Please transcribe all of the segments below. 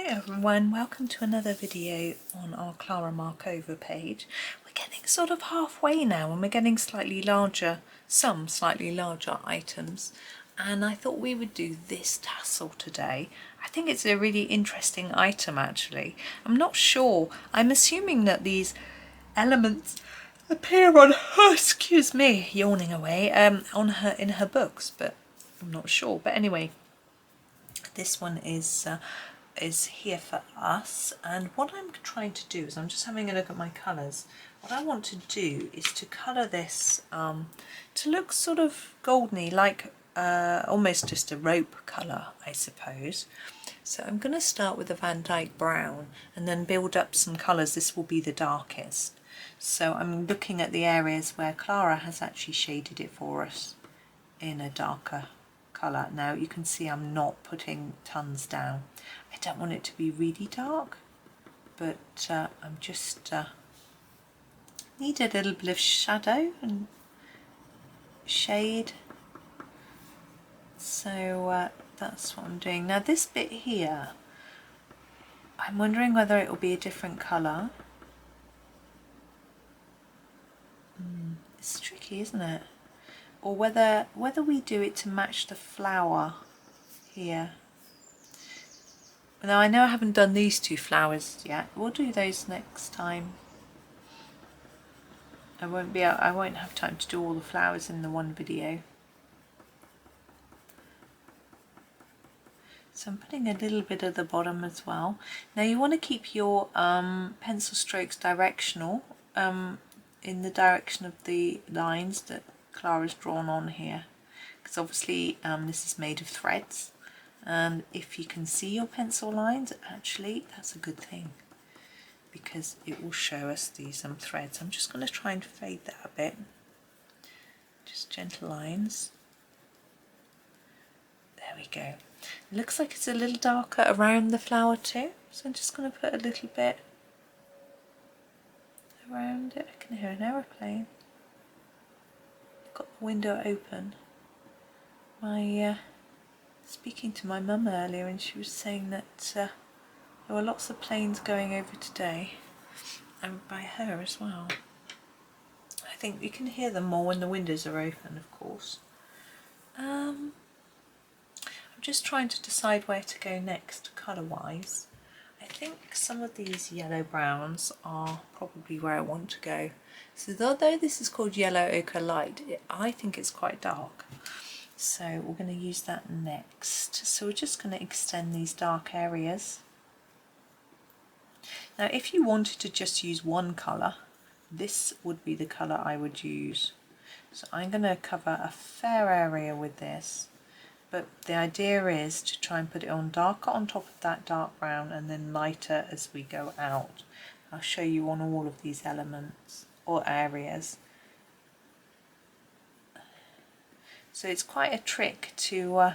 Hi everyone, welcome to another video on our Klara Markova page. We're getting sort of halfway now and we're getting slightly larger, some slightly larger items, and I thought we would do this tassel today. I think it's a really interesting item actually. I'm not sure, I'm assuming that these elements appear on her, excuse me, yawning away, in her books, but I'm not sure. But anyway, this one is here for us, and what I'm trying to do is I'm just having a look at my colours. What I want to do is to colour this to look sort of goldeny, like almost just a rope colour, I suppose. So I'm going to start with a Dyke Brown and then build up some colours. This will be the darkest. So I'm looking at the areas where Klara has actually shaded it for us in a darker colour. Now you can see I'm not putting tons down. I don't want it to be really dark, but I'm just need a little bit of shadow and shade. So that's what I'm doing. Now this bit here, I'm wondering whether it will be a different colour. It's tricky, isn't it? Or whether we do it to match the flower here. Now I know I haven't done these two flowers yet. We'll do those next time. I won't have time to do all the flowers in the one video. So I'm putting a little bit at the bottom as well. Now you want to keep your pencil strokes directional, in the direction of the lines that Klara's drawn on here, because obviously this is made of threads, and if you can see your pencil lines, actually that's a good thing because it will show us these threads. I'm just going to try and fade that a bit, just gentle lines. There we go. It looks like it's a little darker around the flower too, so I'm just going to put a little bit around it. I can hear an aeroplane. I've got the window open. Speaking to my mum earlier, and she was saying that there were lots of planes going over today, and by her as well. I think you can hear them more when the windows are open, of course. I'm just trying to decide where to go next colour wise. I think some of these yellow browns are probably where I want to go. So although this is called yellow ochre light, I think it's quite dark. So we're going to use that next. So we're just going to extend these dark areas. Now if you wanted to just use one colour, this would be the colour I would use. So I'm going to cover a fair area with this. But the idea is to try and put it on darker on top of that dark brown and then lighter as we go out. I'll show you on all of these elements or areas. So it's quite a trick to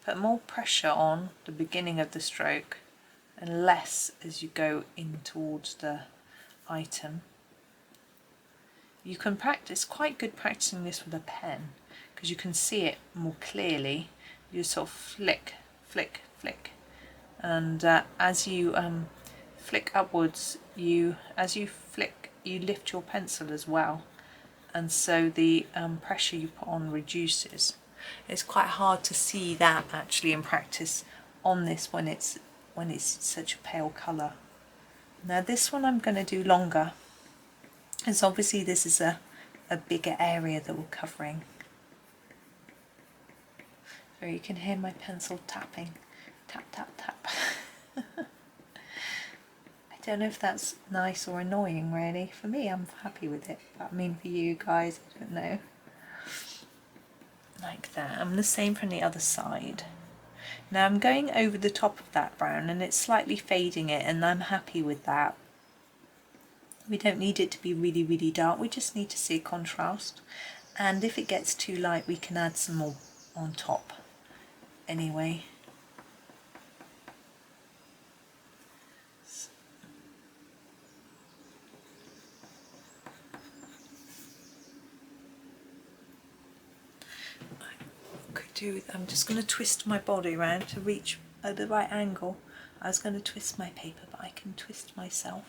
put more pressure on the beginning of the stroke and less as you go in towards the item. You can practice, quite good practicing this with a pen, because you can see it more clearly. You sort of flick, flick, flick, and as you flick upwards, as you flick, you lift your pencil as well, and so the pressure you put on reduces. It's quite hard to see that actually in practice on this when it's such a pale colour. Now this one I'm going to do longer, as obviously this is a bigger area that we're covering. So you can hear my pencil tapping, tap, tap, tap. I don't know if that's nice or annoying really. For me, I'm happy with it, but I mean for you guys, I don't know. Like that. I'm the same from the other side. Now I'm going over the top of that brown and it's slightly fading it, and I'm happy with that. We don't need it to be really, really dark, we just need to see contrast. And if it gets too light, we can add some more on top anyway. I'm just going to twist my body around to reach at the right angle. I was going to twist my paper, but I can twist myself.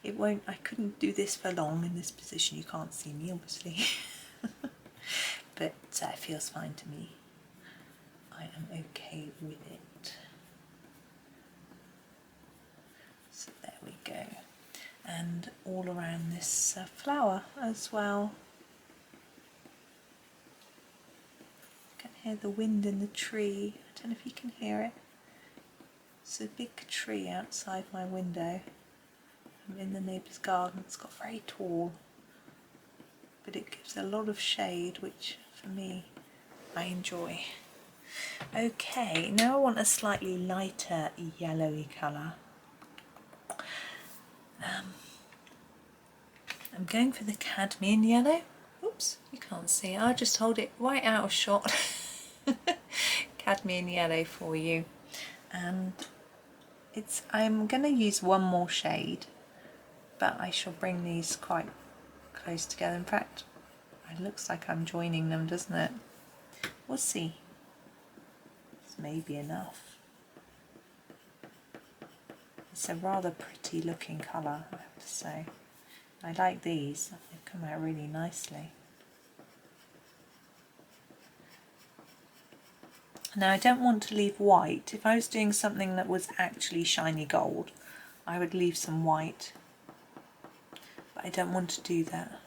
It won't, I couldn't do this for long in this position. You can't see me obviously, but it feels fine to me. I am okay with it. So there we go. And all around this flower as well. You can hear the wind in the tree. I don't know if you can hear it. It's a big tree outside my window. I'm in the neighbour's garden. It's got very tall, but it gives a lot of shade, which for me I enjoy. Okay, now I want a slightly lighter yellowy colour. I'm going for the cadmium yellow. Oops, you can't see it. I'll just hold it right out of shot. Cadmium yellow for you. And I'm going to use one more shade, but I shall bring these quite close together. In fact, it looks like I'm joining them, doesn't it? We'll see. This may be enough. It's a rather pretty looking colour, I have to say. I like these, they come out really nicely. Now I don't want to leave white. If I was doing something that was actually shiny gold, I would leave some white. But I don't want to do that.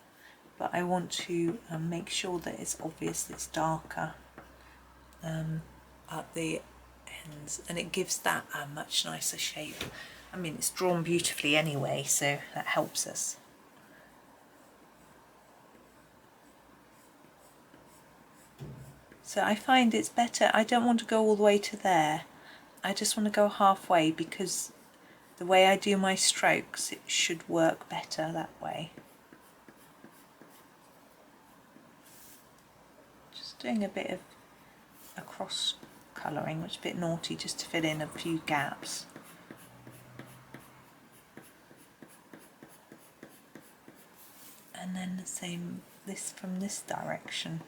But I want to make sure that it's obvious that it's darker at the ends, and it gives that a much nicer shape. I mean, it's drawn beautifully anyway, so that helps us. So I find it's better, I don't want to go all the way to there, I just want to go halfway, because the way I do my strokes, it should work better that way. Just doing a bit of a cross colouring, which is a bit naughty, just to fill in a few gaps. And then the same, this from this direction.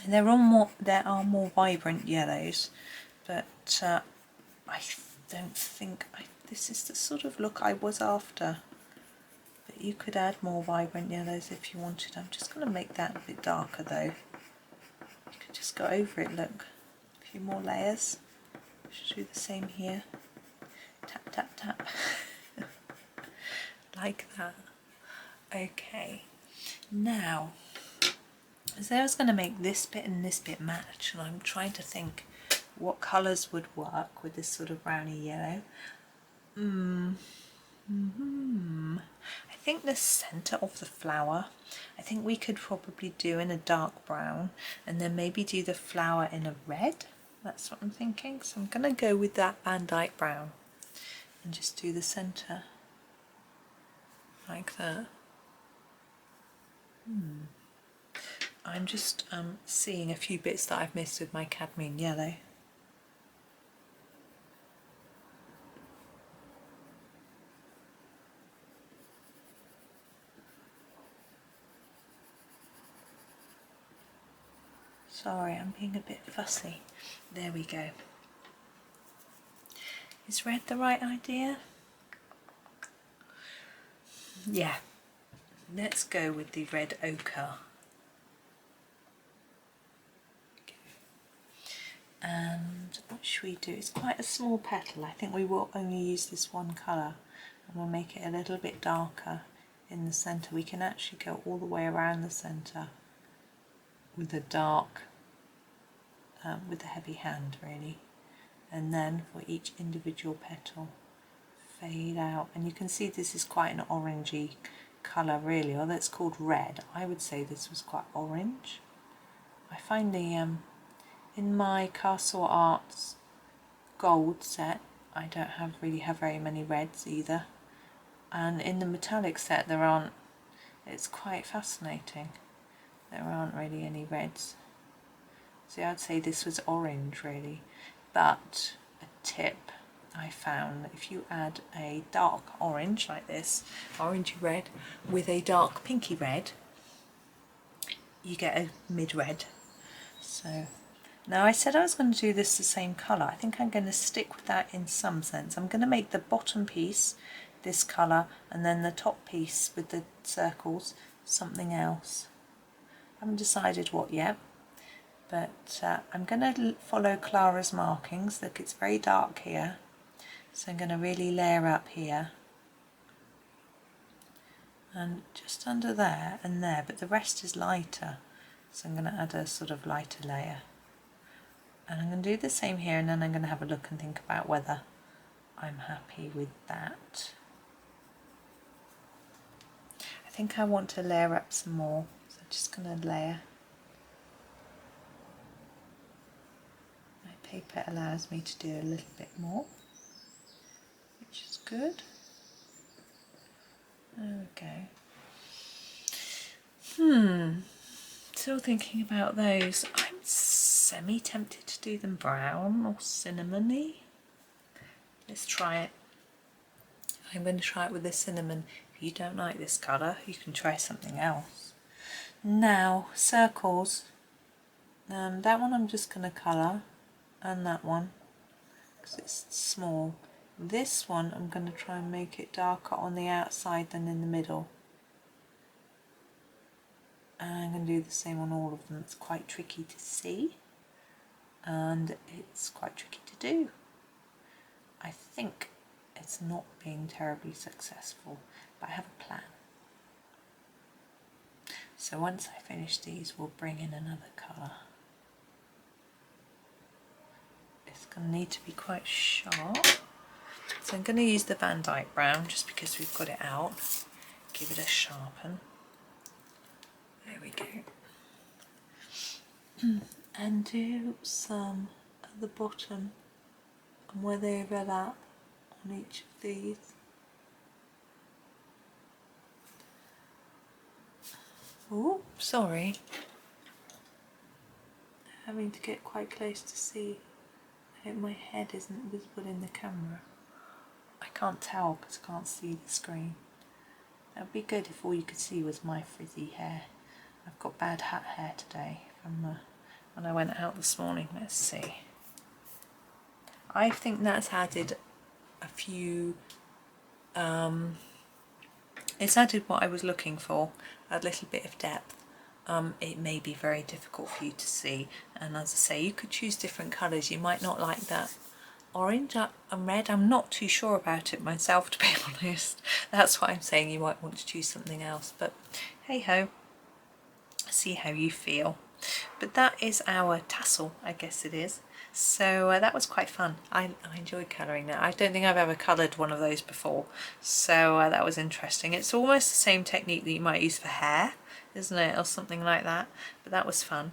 And there are more vibrant yellows, but I don't think this is the sort of look I was after. But you could add more vibrant yellows if you wanted. I'm just going to make that a bit darker though. You could just go over it, look. A few more layers. Should do the same here. Tap, tap, tap. Like that. Okay. Now, so I was going to make this bit and this bit match, and I'm trying to think what colours would work with this sort of browny yellow. I think the centre of the flower, I think we could probably do in a dark brown, and then maybe do the flower in a red. That's what I'm thinking. So I'm going to go with that Dyke Brown and just do the centre like that. I'm just seeing a few bits that I've missed with my cadmium yellow. Sorry, I'm being a bit fussy. There we go. Is red the right idea? Yeah. Let's go with the red ochre. And what should we do? It's quite a small petal. I think we will only use this one colour, and we'll make it a little bit darker in the centre. We can actually go all the way around the centre with a dark, with a heavy hand really, and then for each individual petal fade out. And you can see this is quite an orangey colour really, although it's called red. I would say this was quite orange. I find the in my Castle Arts gold set, I don't really have very many reds either, and in the metallic set there aren't. It's quite fascinating, there aren't really any reds. So I'd say this was orange really, but a tip I found that if you add a dark orange like this, orangey red, with a dark pinky red, you get a mid red. So Now I said I was going to do this the same colour. I think I'm going to stick with that in some sense. I'm going to make the bottom piece this colour and then the top piece with the circles something else. I haven't decided what yet, but I'm going to follow Klara's markings. Look, it's very dark here, so I'm going to really layer up here and just under there and there, but the rest is lighter, so I'm going to add a sort of lighter layer. And I'm going to do the same here, and then I'm going to have a look and think about whether I'm happy with that. I think I want to layer up some more, so I'm just going to layer. My paper allows me to do a little bit more, which is good. There we go. Still thinking about those. I'm semi-tempted to do them brown or cinnamony. Let's try it. I'm going to try it with the cinnamon. If you don't like this colour, you can try something else. Now, circles. That one I'm just going to colour, and that one, because it's small. This one I'm going to try and make it darker on the outside than in the middle. And I'm going to do the same on all of them. It's quite tricky to see, and it's quite tricky to do. I think it's not being terribly successful, but I have a plan. So once I finish these, we'll bring in another colour. It's going to need to be quite sharp. So I'm going to use the Dyke Brown just because we've got it out. Give it a sharpen. There we go. And do some at the bottom and where they overlap on each of these. Oh, sorry. Having to get quite close to see. I hope my head isn't visible in the camera. I can't tell because I can't see the screen. That would be good if all you could see was my frizzy hair. I've got bad hat hair today from when I went out this morning. Let's see. I think that's added a few, it's added what I was looking for, a little bit of depth. It may be very difficult for you to see, and as I say, you could choose different colours. You might not like that orange and red. I'm not too sure about it myself, to be honest. That's why I'm saying you might want to choose something else, but hey ho, see how you feel. But that is our tassel, I guess it is. So that was quite fun. I enjoyed colouring that. I don't think I've ever coloured one of those before, so that was interesting. It's almost the same technique that you might use for hair, isn't it, or something like that, but that was fun.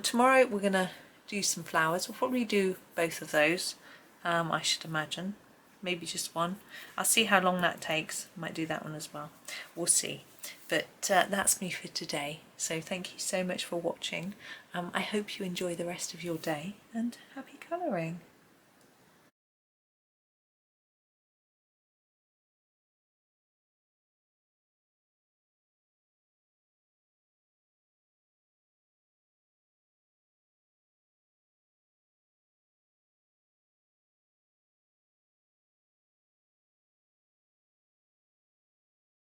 Tomorrow we're going to do some flowers. We'll probably do both of those, I should imagine. Maybe just one. I'll see how long that takes. Might do that one as well. We'll see. But that's me for today. So thank you so much for watching. I hope you enjoy the rest of your day, and happy colouring.